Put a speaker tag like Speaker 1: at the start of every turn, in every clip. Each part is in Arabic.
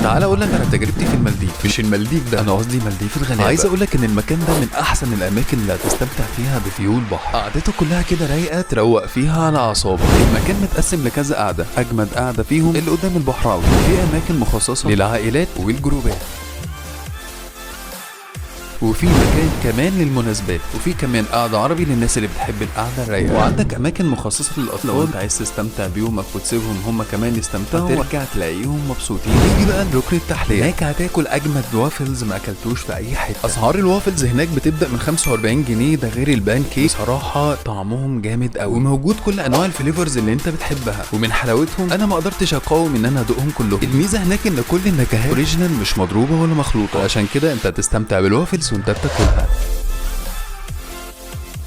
Speaker 1: تعال اقول لك على تجربتي في المالديف. مش المالديف ده، انا قصدي مالديف الغلابه. عايز اقول لك ان المكان ده من احسن الاماكن اللي هتستمتع فيها بفيو البحر. قعدته كلها كده رايقه تروق فيها على اعصابك. المكان متقسم لكذا قعده، اجمد قعده فيهم اللي قدام البحر على طول. في اماكن مخصصه للعائلات والجروبات، وفي مكان كمان للمناسبات، وفي كمان قعده عربي للناس اللي بتحب القعده الرايقه، وعندك اماكن مخصصه للاطفال لو انت عايز تستمتع بيومك وتسيبهم هم كمان يستمتعوا، ترجع تلاقيهم مبسوطين. يجي بقى لركن التحليه، هناك هتاكل اجمد وافلز ما اكلتوش في اي حته. اسعار الوافلز هناك بتبدا من 45 جنيه، ده غير البان كيك. صراحه طعمهم جامد قوي، وموجود كل انواع الفليفرز اللي انت بتحبها، ومن حلاوتهم انا ما قدرتش اقاوم ان انا ادوقهم كلهم. الميزه هناك ان كل النكهات اوريجينال مش مضروبه ولا مخلوطه، عشان كده انت هتستمتع بالوافلز وانت بتاكلها.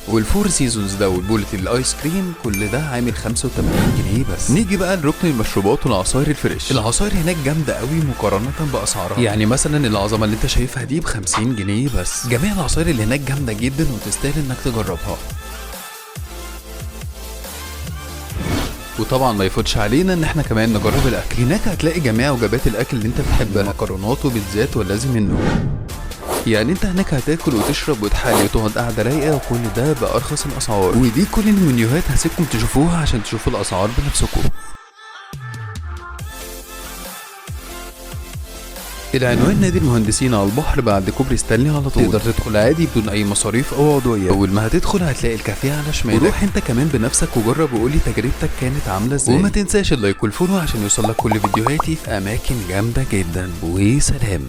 Speaker 1: والفور سيزونز ده والبولت الايس كريم كل ده عامل 85 جنيه بس. نيجي بقى لركن المشروبات والعصاير الفريش. العصاير هناك جامده قوي مقارنه باسعارها، يعني مثلا العظمه اللي انت شايفها دي ب 50 جنيه بس. جميع العصاير اللي هناك جامده جدا وتستاهل انك تجربها. وطبعا ما يفوتش علينا ان احنا كمان نجرب الاكل. هناك هتلاقي جميع وجبات الاكل اللي انت بتحبها، مكرونات وبيتزات واللازم منه. يعني انت هناك هتاكل وتشرب وتحلي وتقعد قاعده رايقه، وكل ده بارخص الاسعار. ودي كل المنيوهات هسيبكم تشوفوها عشان تشوفوا الاسعار بنفسكم. العنوان نادي المهندسين على البحر بعد كوبري ستانلي على طول. تقدر تدخل عادي بدون اي مصاريف او عضويه. اول ما هتدخل هتلاقي الكافيه على شمالك، وروح انت كمان بنفسك وجرب وقولي تجربتك كانت عامله ازاي. وما تنساش اللايك والفولو عشان يوصلك كل فيديوهاتي في اماكن جامده جدا. وسلام.